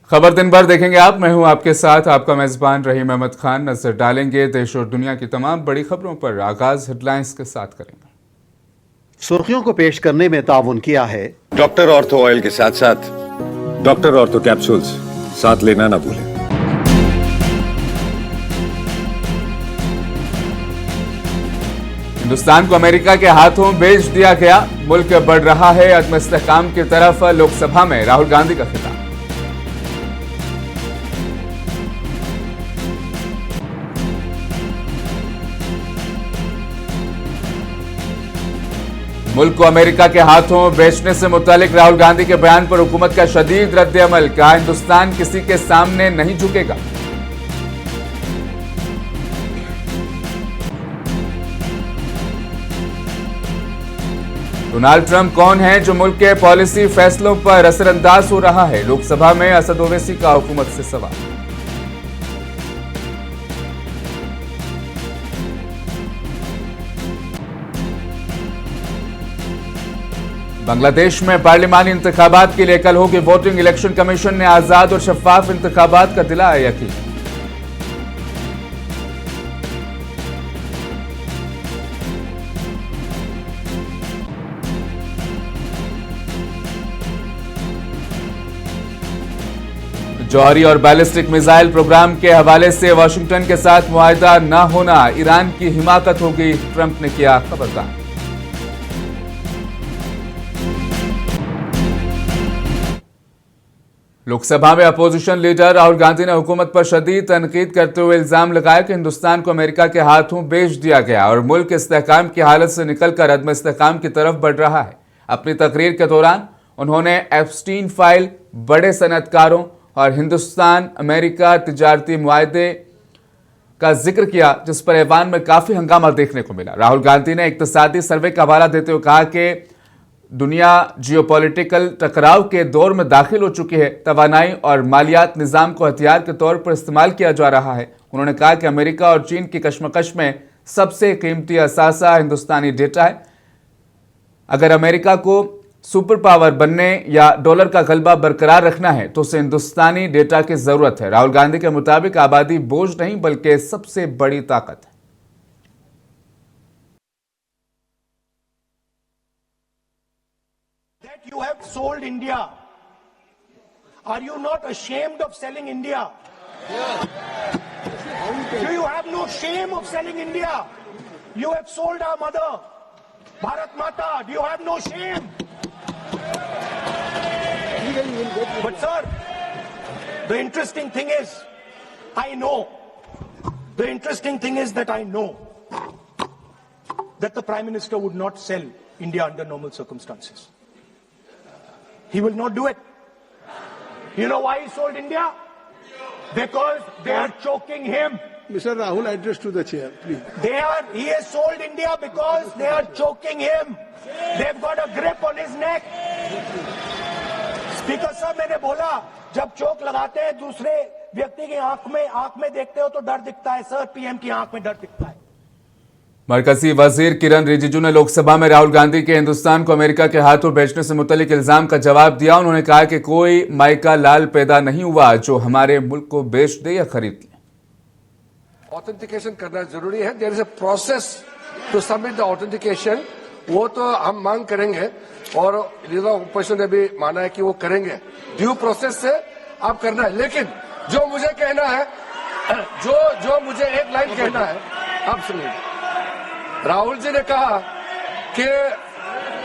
खबर दिन भर देखेंगे आप। मैं हूं आपके साथ आपका मेजबान रहीम अहमद खान। नजर डालेंगे देश और दुनिया की तमाम बड़ी खबरों पर। आगाज हेडलाइंस के साथ करेंगे। सुर्खियों को पेश करने में ताउन किया है डॉक्टर ऑर्थो ऑयल के साथ साथ डॉक्टर ऑर्थो कैप्सूल्स साथ लेना ना भूलें। हिंदुस्तान को अमेरिका के हाथों बेच दिया गया। मुल्क बढ़ रहा है अदम इस्तेहकाम की तरफ। लोकसभा में राहुल गांधी का खिताब। मुल्क को अमेरिका के हाथों बेचने से मुतालिक राहुल गांधी के बयान पर हुकूमत का शदीद रद्द-ए-अमल। कहा, हिंदुस्तान किसी के सामने नहीं झुकेगा। डोनाल्ड ट्रंप कौन है जो मुल्क के पॉलिसी फैसलों पर असरअंदाज हो रहा है? लोकसभा में असद ओवैसी का हुकूमत से सवाल। बांग्लादेश में पार्लिमानी इंतखाबात के लिए कल होगी वोटिंग। इलेक्शन कमीशन ने आजाद और शफाफ इंतखाबात का दिलाया यकीन। जौहरी और बैलिस्टिक मिसाइल प्रोग्राम के हवाले से वाशिंगटन के साथ मुआहदा न होना ईरान की हिमाकत होगी, ट्रंप ने किया खबरदार। लोकसभा में अपोजिशन लीडर राहुल गांधी ने हुकूमत पर शदीद तनकीद करते हुए इल्जाम लगाया कि हिंदुस्तान को अमेरिका के हाथों बेच दिया गया और मुल्क इस्तेहकाम की हालत से निकलकर अदम इस्तेहकाम की तरफ बढ़ रहा है। अपनी तकरीर के दौरान उन्होंने एप्स्टीन फाइल, बड़े सनअतकारों और हिंदुस्तान अमेरिका तिजारती मुआहदे का जिक्र किया, जिस पर ऐवान में काफी हंगामा देखने को मिला। राहुल गांधी ने इक्तिसादी सर्वे का हवाला देते हुए कहा कि दुनिया जियोपॉलिटिकल टकराव के दौर में दाखिल हो चुकी है। तवानाई और मालियात निज़ाम को हथियार के तौर पर इस्तेमाल किया जा रहा है। उन्होंने कहा कि अमेरिका और चीन की कशमकश में सबसे कीमती असासा हिंदुस्तानी डेटा है। अगर अमेरिका को सुपर पावर बनने या डॉलर का गलबा बरकरार रखना है तो उसे हिंदुस्तानी डेटा की जरूरत है। राहुल गांधी के मुताबिक आबादी बोझ नहीं बल्कि सबसे बड़ी ताकत है। You have sold India. Are you not ashamed of selling India? Do you have no shame of selling India? You have sold our mother, Bharat Mata. Do you have no shame? But sir, the interesting thing is, the interesting thing is that I know that the Prime Minister would not sell India under normal circumstances. He will not do it. You know why he sold India? Because they are choking him. Mr. Rahul, address to the chair, please. He has sold India because they are choking him. They've got a grip on his neck. Speaker साहब, मैंने बोला जब चोक लगाते हैं दूसरे व्यक्ति की आंख में देखते हो तो डर दिखता है। सर, पीएम की आंख में डर दिखता है। मरकजी वजीर किरण रिजिजू ने लोकसभा में राहुल गांधी के हिंदुस्तान को अमेरिका के हाथों बेचने से मुतल्लिक इल्जाम का जवाब दिया। उन्होंने कहा कि कोई माइका लाल पैदा नहीं हुआ जो हमारे मुल्क को बेच दे या खरीद ले। ऑथेंटिकेशन करना जरूरी है। There is a process to submit the authentication. वो तो हम मांग करेंगे और लीडर ऑपोजिशन ने भी माना है कि वो करेंगे। ड्यू प्रोसेस से आप करना है। लेकिन जो मुझे कहना है, जो मुझे एक लाइन कहना है, आप सुनिए। राहुल जी ने कहा कि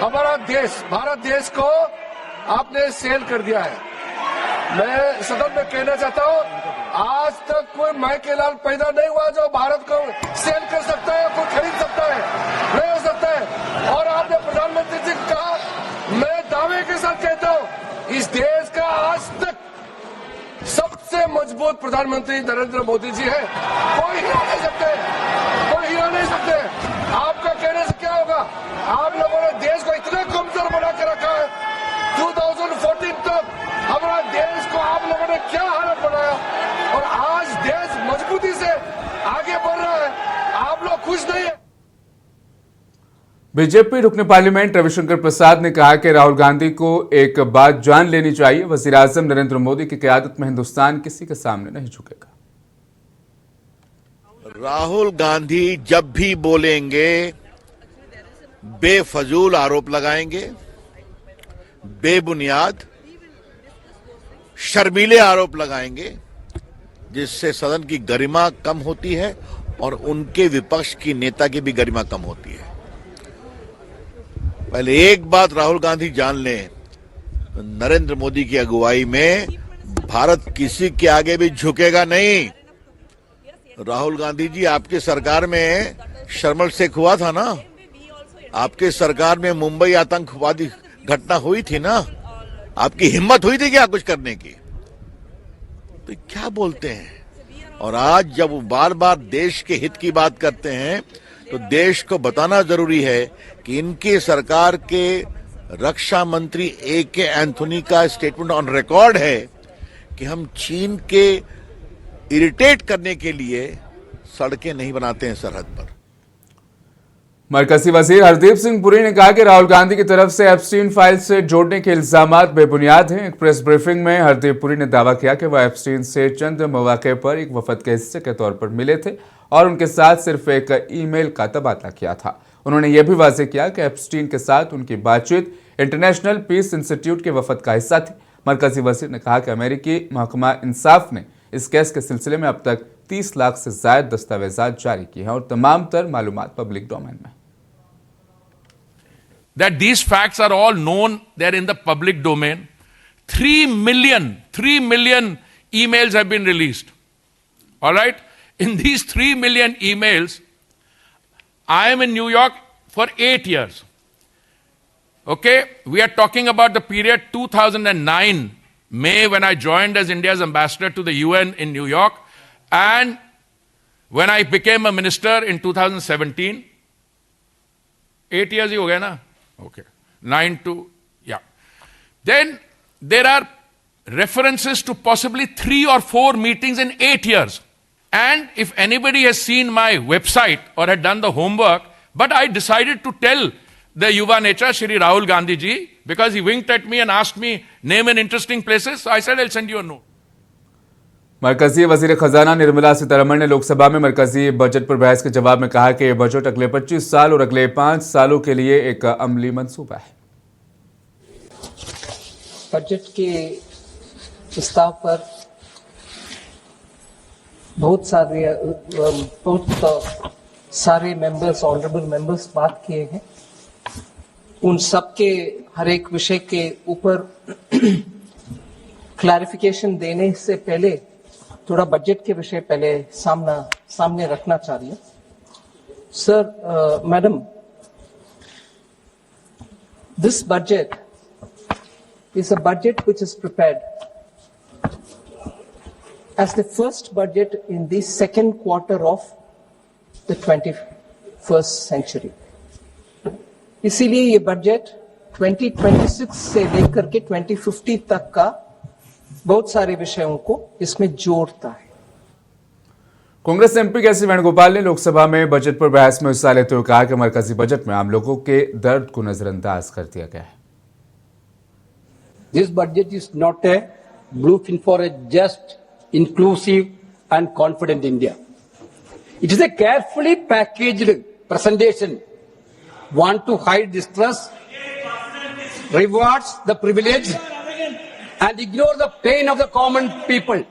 हमारा देश, भारत देश को आपने सेल कर दिया है। मैं सदन में कहना चाहता हूं, आज तक कोई माइके लाल पैदा नहीं हुआ जो भारत को सेल कर सकता है, कोई खरीद सकता है, नहीं हो सकता है। और आपने प्रधानमंत्री जी को कहा, मैं दावे के साथ कहता हूं, इस देश का आज तक सबसे मजबूत प्रधानमंत्री नरेंद्र मोदी जी है। कोई हिला नहीं सकते, कोई हिला नहीं सकते। आपका कहने से क्या होगा? आप लोगों ने देश को इतना कमजोर बना के रखा है। 2014 तक हमारा देश को आप लोगों ने क्या हालत बनाया, और आज देश मजबूती से आगे बढ़ रहा है। आप लोग खुश नहीं है? बीजेपी रुकन पार्लियामेंट रविशंकर प्रसाद ने कहा कि राहुल गांधी को एक बात जान लेनी चाहिए, वज़ीर आज़म नरेंद्र मोदी की क़यादत में हिंदुस्तान किसी के सामने नहीं झुकेगा। राहुल गांधी जब भी बोलेंगे बेफजूल आरोप लगाएंगे, बेबुनियाद शर्मीले आरोप लगाएंगे, जिससे सदन की गरिमा कम होती है और उनके विपक्ष की नेता की भी गरिमा कम होती है। पहले एक बात राहुल गांधी जान लें, नरेंद्र मोदी की अगुवाई में भारत किसी के आगे भी झुकेगा नहीं। राहुल गांधी जी, आपके सरकार में शर्मल शेख हुआ था ना, आपके सरकार में मुंबई आतंकवादी घटना हुई थी ना, आपकी हिम्मत हुई थी क्या कुछ करने की? तो क्या बोलते हैं? और आज जब वो बार बार देश के हित की बात करते हैं तो देश को बताना जरूरी है कि इनके सरकार के रक्षा मंत्री AK एंथोनी का स्टेटमेंट ऑन रिकॉर्ड है कि हम चीन के इरिटेट करने के लिए सड़कें नहीं बनाते हैं सरहद पर। मरकजी वजीर हरदीप सिंह पुरी ने कहा कि राहुल गांधी की तरफ से एप्स्टीन फाइल से जोड़ने के इल्जामात बेबुनियाद हैं। एक प्रेस ब्रीफिंग में हरदीप पुरी ने दावा किया कि वह एप्स्टीन से चंद मौके पर एक वफद के हिस्से के तौर पर मिले थे और उनके साथ सिर्फ एक ईमेल का तबादला किया था। उन्होंने यह भी वाज़ेह किया कि एप्स्टीन के साथ उनकी बातचीत इंटरनेशनल पीस इंस्टीट्यूट के वफद का हिस्सा थी। मरकजी वजीर ने कहा कि अमेरिकी महकमा इंसाफ ने इस केस के सिलसिले में अब तक 30 लाख से ज्यादा दस्तावेजात जारी किए हैं और तमाम तर मालूमात पब्लिक डोमेन में। That these facts are all known, they're in the public domain. 3 million emails have been released. All right? In these 3 million emails, I am in New York for 8 years. Okay? We are talking about the period 2009, May, when I joined as India's ambassador to the UN in New York, and when I became a minister in 2017. 8 years ही हो गया ना? Okay. 9 to, yeah. Then there are references to possibly 3 or 4 meetings in 8 years. And if anybody has seen my website or had done the homework, but I decided to tell the Yuva Necha, Shri Rahul Gandhi ji, because he winked at me and asked me, name an interesting places. So I said, I'll send you a note. मरकजी वजीर खजाना निर्मला सीतारमण ने लोकसभा में मरकजी budget पर बहस के जवाब में कहा कि यह बजट अगले 25 साल और अगले 5 सालों के लिए एक अमली मंसूबा है। बजट के प्रस्ताव पर बहुत सारे मेंबर्स, ऑनरेबल मेंबर्स बात किए हैं। उन सबके हर एक विषय के ऊपर क्लैरिफिकेशन देने से पहले थोड़ा बजट के विषय पहले सामने रखना चाहिए। Sir, madam, this budget is a budget which is prepared as the first budget in the second quarter of the 21st century. इसीलिए ये बजट 2026 से लेकर के 2050 तक का बहुत सारे विषयों को इसमें जोड़ता है। कांग्रेस एमपी केसी वेणुगोपाल ने लोकसभा में बजट पर बहस में हिस्सा लेते हुए कहा कि मरकजी बजट में आम लोगों के दर्द को नजरअंदाज कर दिया गया है। This budget is not a blueprint for a just, inclusive and confident India. It is a carefully packaged presentation, want to hide distress, rewards the privileged and ignore the pain of the common people.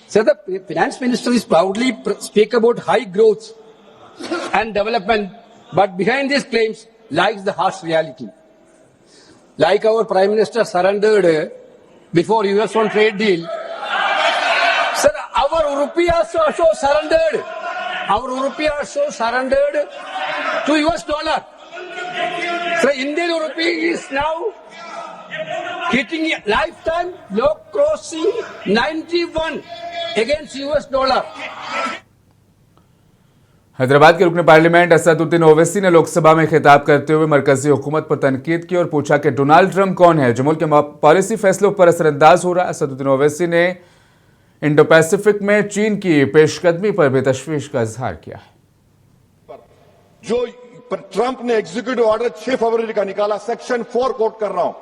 So the finance minister is proudly speak about high growth and development, but behind these claims lies the harsh reality. Like our Prime Minister surrendered before US on trade deal. Sir, our rupee also surrendered. Our rupee also surrendered to US dollar. So Indian rupee is now hitting a lifetime low, crossing 91 against US dollar. Hyderabad के रुकन parliament Asaduddin Owaisi ने लोकसभा में खिताब करते हुए मरकजी हुकूमत पर तनकीद की और पूछा कि डोनाल्ड ट्रंप कौन है जो मुल्क के पॉलिसी फैसलों पर असरअंदाज हो रहा है। असदुद्दीन ओवैसी ने इंडो पैसिफिक में चीन की पेशकदमी पर भी तशवीश का इजहार किया है। जो ट्रंप ने एग्जीक्यूटिव ऑर्डर 6 फरवरी का निकाला, सेक्शन 4 कोट कर रहा हूं,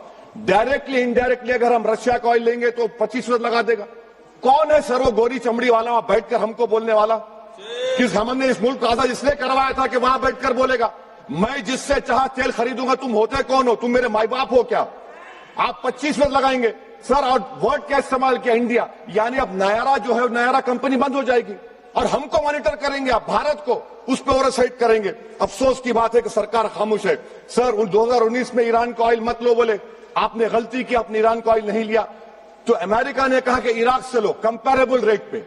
डायरेक्टली इनडायरेक्टली अगर हम रशिया का ऑयल लेंगे तो 25% लगा देगा। कौन है सर वो गोरी चमड़ी वाला वहां बैठकर हमको बोलने वाला? किस हमने इस मुल्क का आजाद इसलिए करवाया था कि वहां बैठकर बोलेगा मैं जिससे चाह तेल खरीदूंगा। तुम होते कौन हो? तुम मेरे माई बाप हो क्या? आप 25% लगाएंगे सर। और वर्ड क्या इस्तेमाल किया? इंडिया। यानी अब नयारा जो है नयारा कंपनी बंद हो जाएगी और हमको मॉनिटर करेंगे, आप भारत को उस पर ओवरसाइट करेंगे। अफसोस की बात है कि सरकार खामोश है। सर 2019 में ईरान का ऑयल मत लो बोले, आपने गलती की, आपने ईरान का ऑयल नहीं लिया। तो अमेरिका ने कहा कि इराक से लो, कंपेरेबल रेट पे,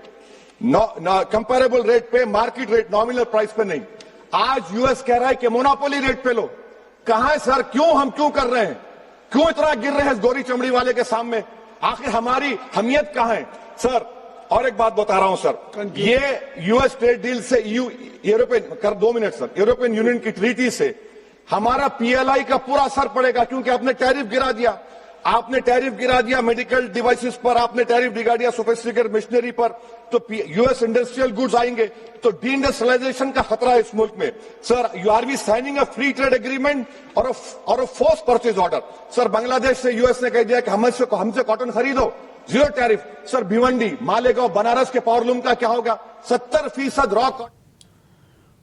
कंपेरेबल रेट पे, मार्केट रेट, नॉमिनल प्राइस पे नहीं। आज यूएस कह रहा है कि मोनोपोली रेट पे लो। कहां है सर? हम क्यों कर रहे हैं? क्यों इतना गिर रहे हैं इस गोरी चमड़ी वाले के सामने? आखिर हमारी हमियत कहां है सर? और एक बात बता रहा हूं सर, ये यूएस ट्रेड डील से European 2 minute sir, European union की ट्रीटी से हमारा पीएलआई का पूरा असर पड़ेगा, क्योंकि आपने टैरिफ गिरा दिया। आपने टैरिफ गिरा दिया मेडिकल डिवाइसेस पर, आपने टैरिफ गिरा दिया सोफिस्टिकेटेड मशीनरी पर, तो यूएस इंडस्ट्रियल गुड्स आएंगे, तो डी-इंडस्ट्रियलाइजेशन का खतरा है इस मुल्क में। Sir you are we signing a free trade agreement और a force purchase order? Sir Bangladesh से यूएस ने कह दिया कि हमसे कॉटन खरीदो, 0 टैरिफ। सर भिवंडी, मालेगांव, बनारस के पावरलूम का क्या होगा? 70% रॉ कॉटन।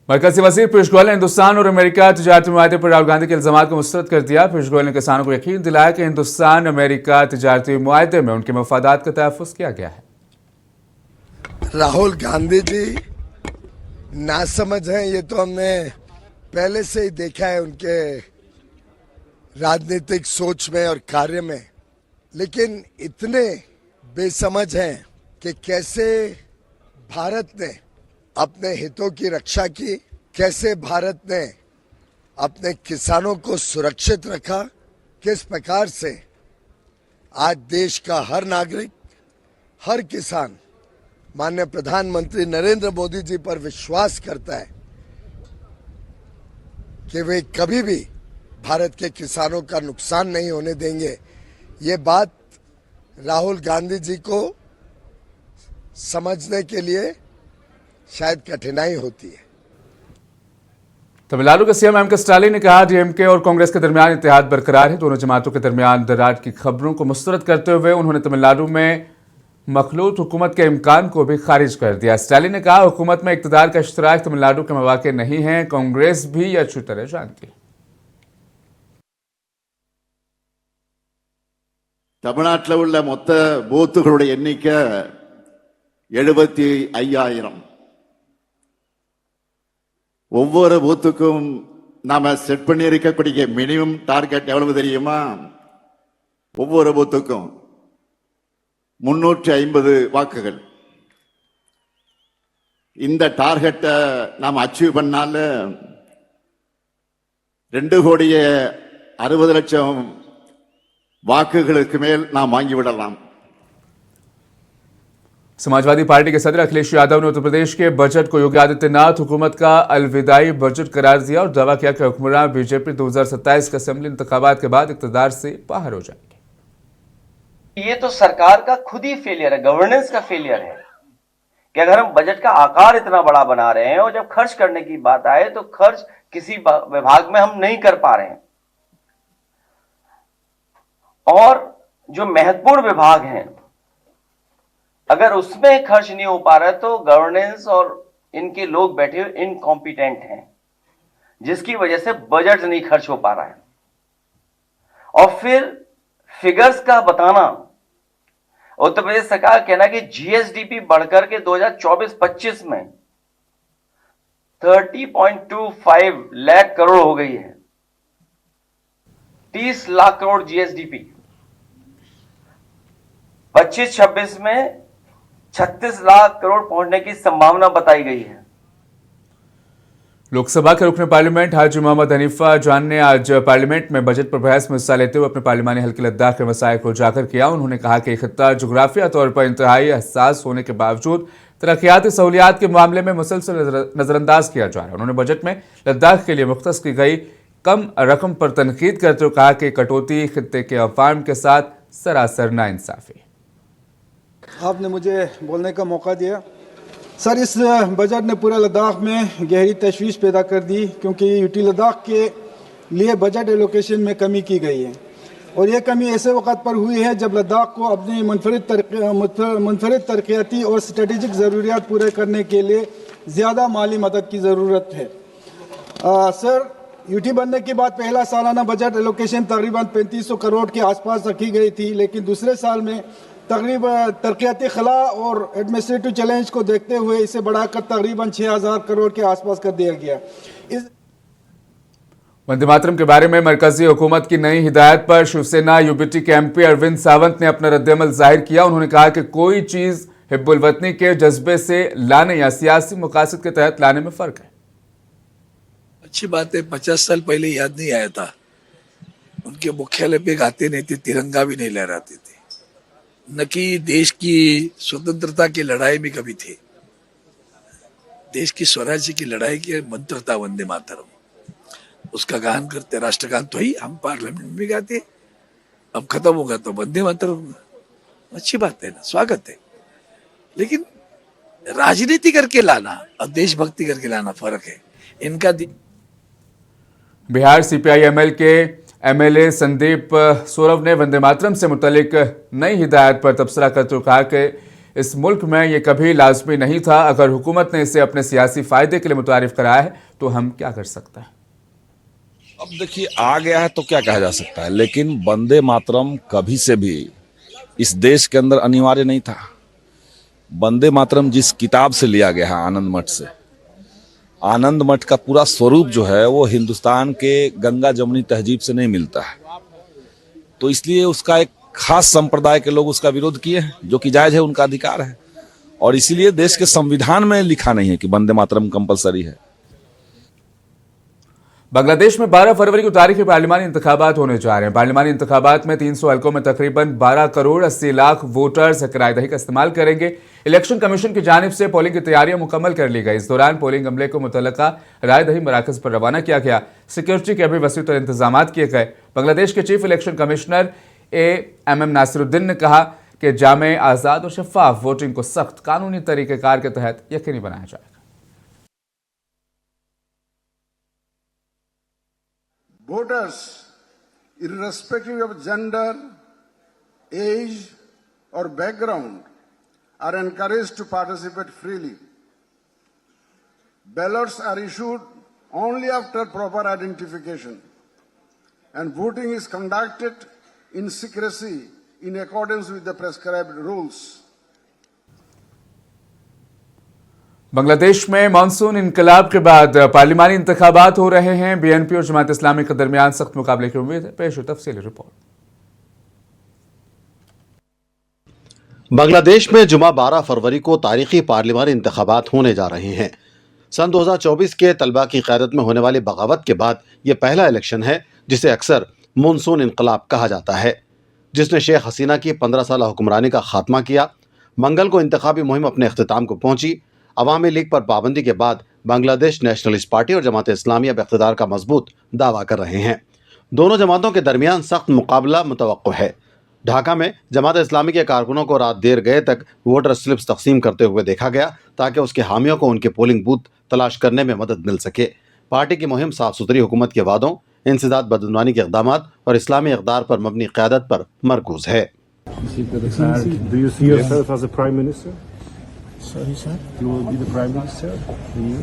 मरकजी वजीर पीयूष गोयल ने हिंदुस्तान और अमेरिका तजारती मुआहदे पर राहुल गांधी के इल्जामात को मुस्तरद कर दिया। पीयूष गोयल ने किसानों को यकीन दिलाया कि हिंदुस्तान अमेरिका तजारती मुआहदे में उनके मफादात का तहफ़्फ़ुज़ किया गया है। राहुल गांधी जी नासमझ हैं, ये तो हमने पहले से ही देखा है उनके राजनीतिक सोच में और कार्य में, लेकिन इतने बेसमझ हैं कि कैसे भारत ने अपने हितों की रक्षा की, कैसे भारत ने अपने किसानों को सुरक्षित रखा, किस प्रकार से आज देश का हर नागरिक, हर किसान माननीय प्रधानमंत्री नरेंद्र मोदी जी पर विश्वास करता है कि वे कभी भी भारत के किसानों का नुकसान नहीं होने देंगे। ये बात राहुल गांधी जी को समझने के लिए शायद कठिनाई होती है। तमिलनाडु के सीएम एम.के. स्टालिन ने कहा डीएमके और कांग्रेस के दरमियान इत्तेहाद बरकरार है। दोनों जमातों के दरमियान दरार की खबरों को मुस्तरद करते हुए उन्होंने तमिलनाडु में मखलूत हुकूमत के इम्कान को भी खारिज कर दिया। स्टालिन ने कहा हुकूमत में इक़्तिदार का इश्तराक तमिलनाडु के मौके नहीं है, कांग्रेस भी ये अच्छी तरह जानती है। தமிழ்நாட்டில் உள்ள மொத்த பூத்துகளுடைய எண்ணிக்கை 75,000. ஒவ்வொரு பூத்துக்கும் நாம செட் பண்ணி இருக்கக்கூடிய மினிமம் டார்கெட் எவ்வளவு தெரியுமா? ஒவ்வொரு பூத்துக்கும் 350 வாக்குகள். இந்த டார்கெட்டை நாம் அச்சீவ் பண்ணால 2,60,00,000 வாக்குகளுக்கு மேல் நாம் வாங்கிவிடலாம்। समाजवादी पार्टी के सदर अखिलेश यादव ने उत्तर प्रदेश के बजट को योगी आदित्यनाथ हुकूमत का अलविदाई बजट करार दिया और दावा किया कि हुक्मरान बीजेपी 2027 के असेंबली इंतखाबात के बाद इक़्तिदार से बाहर हो जाएंगे। ये तो सरकार का खुद ही फेलियर है, गवर्नेंस का फेलियर है कि अगर हम बजट का आकार इतना बड़ा बना रहे हैं और जब खर्च करने की बात आए तो खर्च किसी विभाग में हम नहीं कर पा रहे हैं, और जो महत्वपूर्ण विभाग हैं अगर उसमें खर्च नहीं हो पा रहा है तो गवर्नेंस और इनके लोग बैठे हुए इनकॉम्पिटेंट हैं, जिसकी वजह से बजट नहीं खर्च हो पा रहा है। और फिर फिगर्स का बताना, उत्तर प्रदेश सरकार कहना कि जीएसडीपी बढ़कर के 2024-25 में 30.25 लाख करोड़ हो गई है। 30 लाख करोड़ जीएसडीपी, 25-26 में 36 लाख करोड़ पहुंचने की संभावना बताई गई है। लोकसभा के रुकने पार्लियामेंट हाजी मोहम्मद हनीफा जान ने आज पार्लियामेंट में बजट पर बहस में हिस्सा लेते हुए अपने पार्लिमानी हल्के लद्दाख के मसाइल को उजागर किया। उन्होंने कहा कि खित्ता जोग्राफिया तौर पर इंतहाई हसास होने के बावजूद तरक्याती सहूलियात के मामले में मुसलसल नजरअंदाज किया जा रहा है। उन्होंने बजट में लद्दाख के लिए मुख्तस की गई कम रकम पर तनकीद करते हुए कहा कि कटौती खित्ते के अवाम के साथ सरासर नाइंसाफी। आपने मुझे बोलने का मौका दिया। सर, इस बजट ने पूरे लद्दाख में गहरी तशवीश पैदा कर दी, क्योंकि यूटी लद्दाख के लिए बजट एलोकेशन में कमी की गई है और ये कमी ऐसे वक्त पर हुई है जब लद्दाख को अपनी मुनफरिद तरक्याती और स्ट्रेटेजिक ज़रूरियात पूरे करने के लिए ज़्यादा माली मदद की ज़रूरत है। सर, यूटी बनने के बाद पहला सालाना बजट एलोकेशन तकरीबन 3500 करोड़ के आसपास रखी गई थी, लेकिन दूसरे साल में तकरीबन तरक्याती खला और एडमिनिस्ट्रेटिव चैलेंज को देखते हुए इसे बढ़ाकर तकरीबन 6000 करोड़ के आसपास कर दिया गया। वंदे मातरम के बारे में मरकजी हुकूमत की नई हिदायत पर शिवसेना यूबीटी के एमपी अरविंद सावंत ने अपना रद्दअमल जाहिर किया। उन्होंने कहा कि कोई चीज हिब्बुल वतनी के जज्बे से लाने या सियासी मकासद के तहत लाने में फर्क है। अच्छी बात है, 50 साल पहले याद नहीं आया था, उनके मुख्यालय पे गाते नहीं थे, तिरंगा भी नहीं लहराते थे, न कि देश की स्वतंत्रता की लड़ाई में कभी थे। देश की स्वराज्य की लड़ाई की मंत्र था वंदे मातरम, उसका गान करते, राष्ट्रगान तो ही हम पार्लियामेंट में गाते, अब खत्म होगा तो वंदे मातरम। अच्छी बात है ना, स्वागत है, लेकिन राजनीति करके लाना और देशभक्ति करके लाना फर्क है इनका। बिहार सीपीआई-एमएल के एमएलए संदीप सौरव ने वंदे मातरम से मुतल्लिक नई हिदायत पर तबसरा करते हुए कहा कि इस मुल्क में ये कभी लाजमी नहीं था। अगर हुकूमत ने इसे अपने सियासी फायदे के लिए मुतारिफ कराया है तो हम क्या कर सकते हैं। अब देखिए, आ गया है तो क्या कहा जा सकता है, लेकिन वंदे मातरम कभी से भी इस देश के अंदर अनिवार्य नहीं था। वंदे मातरम जिस किताब से लिया गया है, आनंद मठ से, आनंद मठ का पूरा स्वरूप जो है वो हिंदुस्तान के गंगा जमुनी तहजीब से नहीं मिलता है, तो इसलिए उसका एक खास संप्रदाय के लोग उसका विरोध किए हैं, जो कि जायज है, उनका अधिकार है, और इसीलिए देश के संविधान में लिखा नहीं है कि वंदे मातरम कंपलसरी है। बांग्लादेश में 12 फरवरी को तारीखी पार्लिमानी इंतखाबात होने जा रहे हैं। पार्लिमानी इंतखाबात में 300 हलकों में तकरीबन 12 करोड़ 80 लाख वोटर्स किराएदही का इस्तेमाल करेंगे। इलेक्शन कमीशन की जानिब से पोलिंग की तैयारियां मुकम्मल कर ली गई। इस दौरान पोलिंग अमले को मुतल्लका रायदही मराकज पर रवाना किया गया। सिक्योरिटी के भी वसीअतर इंतजाम किए गए। बांग्लादेश के chief election commissioner AMM Nasiruddin ने कहा कि जामे, आज़ाद और शफाफ वोटिंग को सख्त कानूनी तरीक़ेकार के तहत यकीनी बनाया जाएगा। Voters, irrespective of gender, age, or background, are encouraged to participate freely. Ballots are issued only after proper identification, and voting is conducted in secrecy in accordance with the prescribed rules. Bangladesh में monsoon इनकलाब के बाद पार्लिमानी इंतखाबात हो रहे हैं। BNP और जमात इस्लामी के दरमियान सख्त मुकाबले की उम्मीद है। पेश है तफसीली रिपोर्ट। बांग्लादेश में जुमा 12 फरवरी को तारीखी पार्लिमानी इंतखाबात होने जा रहे हैं। सन 2024 के तलबा की क़यादत में होने वाली बगावत के बाद ये पहला इलेक्शन है जिसे अक्सर मानसून इनकलाब कहा जाता है, जिसने शेख हसीना की 15 साल हुक्मरानी का खात्मा किया। मंगल को इंतखाबी मुहिम अपने अख्तिताम को पहुंची। अवामी लीग पर पाबंदी के बाद बांग्लादेश नेशनलिस्ट पार्टी और जमात इस्लामी अब इक़्तिदार का मजबूत दावा कर रहे हैं। दोनों जमातों के दरमियान सख्त मुकाबला मुतवक्को है। ढाका में जमात इस्लामी के कारकुनों को रात देर गए तक वोटर स्लिप्स तकसीम करते हुए देखा गया ताकि उसके हामियों को उनके पोलिंग बूथ तलाश करने में मदद मिल सके। पार्टी की मुहिम साफ सुथरी हुकूमत के वादों, इंसदाद बदनवानी के इक़दामात और इस्लामी इक़दार पर मबनी क़यादत पर मरकूज है। Sorry, sir. You will be the Prime Minister?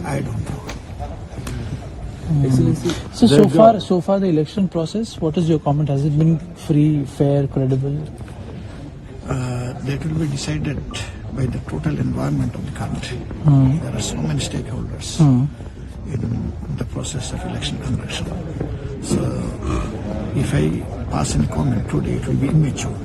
I don't know. Excellency. So far the election process, what is your comment? Has it been free, fair, credible? That will be decided by the total environment of the country. There are so many stakeholders in the process of election conduction. So, if I pass any comment today, it will be immature.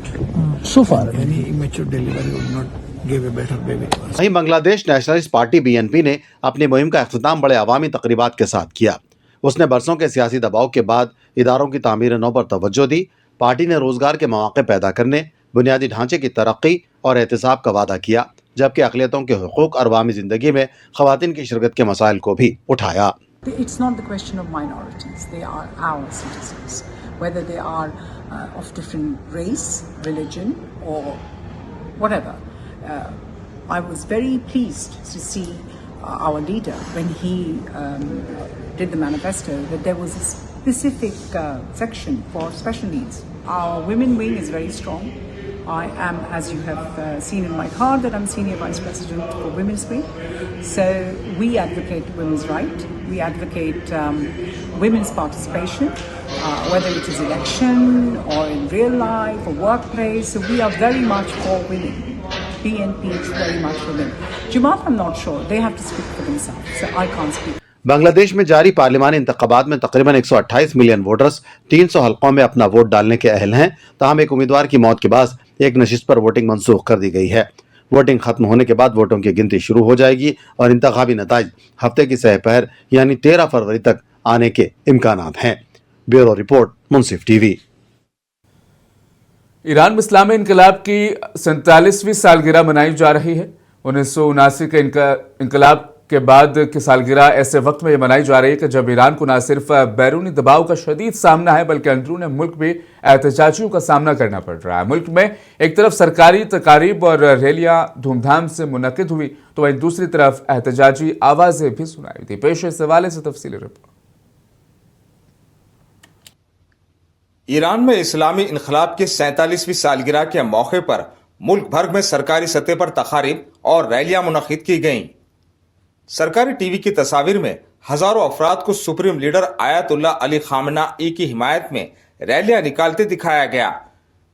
So far, any immature delivery will not give a better baby to us. वहीं Bangladesh nationalist party BNP ने अपनी मुहिम का अख्तिताम बड़े अवामी तकरीबात के साथ किया। उसने बरसों के सियासी दबाव के बाद इदारों की तामीर नौ पर तवज्जो दी। पार्टी ने रोजगार के मौके पैदा करने, बुनियादी ढांचे की तरक्की और एहतिसाब का वादा किया, जबकि अक़लियतों के हुकूक और अवामी ज़िंदगी में ख़वातीन की शिरकत के मसाइल को भी उठाया। It's not the question of minorities, they are our citizens, whether they are of different race, religion or whatever. I was very pleased to see our leader when he did the manifesto that there was a specific section for special needs. Our women wing is very strong. I am, as you have seen in my card, that I'm Senior Vice President for Women's Wing. So we advocate women's rights. We advocate women's participation, whether it is election or in real life or workplace. So we are very much for women. PNP is very much for women. Jamaat, I'm not sure. They have to speak for themselves. So I can't speak. Bangladesh में जारी पार्लिमानी इंतखाबात में तकरीबन 128 million voters 300 हलकों में अपना vote डालने के अहल हैं। ताहम एक उम्मीदवार की मौत के बाद एक नशिस्त पर वोटिंग मनसूख कर दी गई है। वोटिंग खत्म होने के बाद वोटों की गिनती शुरू हो जाएगी और इंतखाबी नताइज हफ्ते की सह-पहर यानी 13 फरवरी तक आने के इम्कानात हैं। ब्यूरो रिपोर्ट, मुंसिफ टीवी। ईरान में इस्लामी इनकलाब की 47वीं सालगिरह मनाई जा रही है। 1979 के इनकलाब के बाद की सालगिरह ऐसे वक्त में ये मनाई जा रही है कि जब ईरान को न सिर्फ बैरूनी दबाव का शदीद सामना है बल्कि अंदरून मुल्क भी एहतजाजियों का सामना करना पड़ रहा है। मुल्क में एक तरफ सरकारी तकारीब और रैलियां धूमधाम से मुनक्किद हुई तो वहीं दूसरी तरफ एहतजाजी आवाजें भी सुनाई दी। पेश इस हवाले से तफसीली रिपोर्ट। ईरान में इस्लामी इनकलाब की 47वीं सालगिरह के मौके पर मुल्क भर में सरकारी सतह पर तकारीब और रैलियां मुनक्किद की गईं। सरकारी टीवी की तस्वीर में हजारों अफराद को supreme leader Ayatollah Ali Khamenei की हिमायत में रैलियां निकालते दिखाया गया,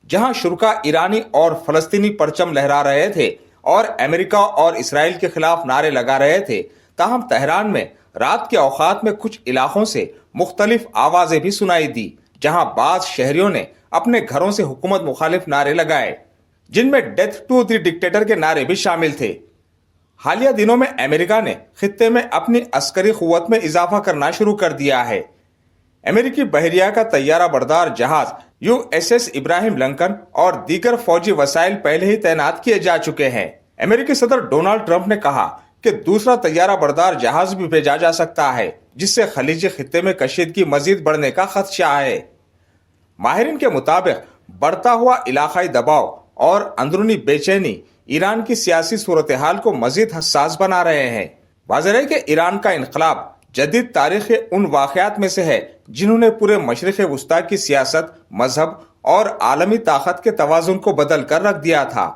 जहां शुरका ईरानी और फलस्तीनी परचम लहरा रहे थे और अमेरिका और इसराइल के खिलाफ नारे लगा रहे थे। ताहम तेहरान में रात के औकात में कुछ इलाकों से मुख्तलिफ आवाजें भी सुनाई दी, जहां बाज शहरियों ने अपने घरों से हुकूमत मुखालिफ नारे लगाए, जिनमें डेथ टू द डिक्टेटर के नारे भी शामिल थे। हालिया दिनों में अमेरिका ने खित्ते में अपनी अस्करी कुव्वत में इजाफा करना शुरू कर दिया है। अमेरिकी बहरिया का तैयारा बरदार जहाज USS इब्राहिम लिंकन और दीगर फौजी वसाइल पहले ही तैनात किए जा चुके हैं। अमेरिकी सदर डोनाल्ड ट्रंप ने कहा कि दूसरा तैयारा बरदार जहाज भी भेजा जा सकता है, जिससे खलीजी खित्ते में कशीदगी मजीद बढ़ने का खदशा है। माहिरीन के मुताबिक बढ़ता हुआ इलाकाई दबाव और अंदरूनी बेचैनी ईरान की सियासी सूरत हाल को मजीद हसास बना रहे हैं। वाज़ेह है कि ईरान का इनकलाब जदीद तारीख के उन वाक़यात में से है जिन्होंने पूरे मशरिक़ वस्ता की सियासत, मजहब और आलमी ताकत के तवाज़ुन को बदल कर रख दिया था।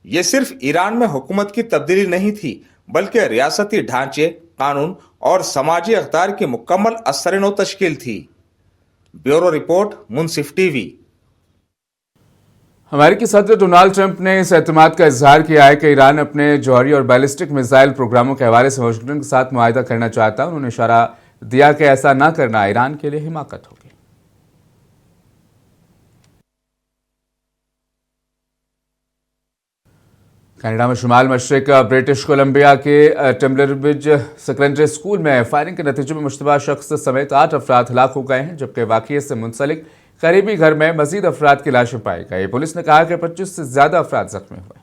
ये सिर्फ ईरान में हुकूमत की तब्दीली नहीं थी, बल्कि रियासती ढांचे, कानून और समाजी अख्तार की मुकम्मल असर-ए-नौ तश्कील थी। ब्यूरो रिपोर्ट, मुंसिफ टीवी। अमेरिकी सदर डोनाल्ड ट्रंप ने इस एतमाद का इजहार किया है कि ईरान अपने जौहरी और बैलिस्टिक मिसाइल प्रोग्रामों के हवाले से वाशिंगटन के साथ मुआहदा करना चाहता है। उन्होंने इशारा दिया कि ऐसा न करना ईरान के लिए हिमाकत होगी। कनाडा में शुमाल मशरिक ब्रिटिश कोलंबिया के टिम्बलरब्रिज सेकेंडरी स्कूल में फायरिंग के नतीजे में मुश्तबा शख्स समेत 8 अफराद हलाक हो गए हैं, जबकि वाक़ये से मुंसलिक करीबी घर में मजीद अफराद की लाशें पाई गई। पुलिस ने कहा कि 25 से ज्यादा अफराद जख्मी हुए।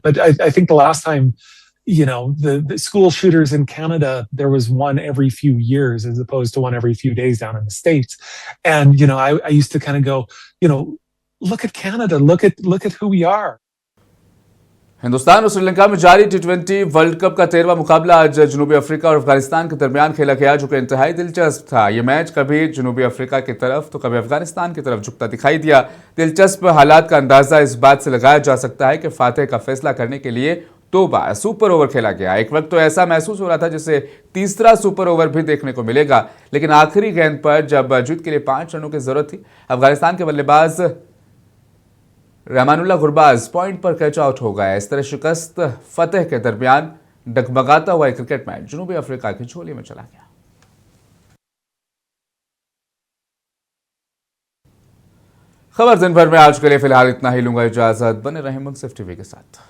But I think the last time, the school shooters in Canada, there was one every few years as opposed to one every few days down in the States. And, I used to kind of go, look at Canada, look at who we are. Hindustan और श्रीलंका में जारी T20 world cup का 13वां मुकाबला आज जनूबी Africa और अफगानिस्तान के दरमियान खेला गया, जो कि इंतहाई दिलचस्प था। ये मैच कभी जनूबी अफ्रीका की तरफ तो कभी अफगानिस्तान की तरफ झुकता दिखाई दिया। दिलचस्प हालात का अंदाजा इस बात से लगाया जा सकता है कि फातेह का फैसला करने के लिए 2 बार सुपर ओवर खेला गया। एक वक्त तो ऐसा महसूस हो रहा था जैसे तीसरा सुपर ओवर भी देखने को मिलेगा, लेकिन आखिरी गेंद पर जब जीत के लिए 5 रनों की जरूरत थी, अफगानिस्तान के बल्लेबाज रहमानुल्लाह गुरबाज पॉइंट पर कैच आउट हो गया। इस तरह शिकस्त फतेह के दरमियान डगमगाता हुआ क्रिकेट मैच जनूबी अफ्रीका की झोली में चला गया। खबर दिन भर में आज के लिए फिलहाल इतना ही। लूंगा इजाजत, बने रहें मुंसिफ टीवी के साथ।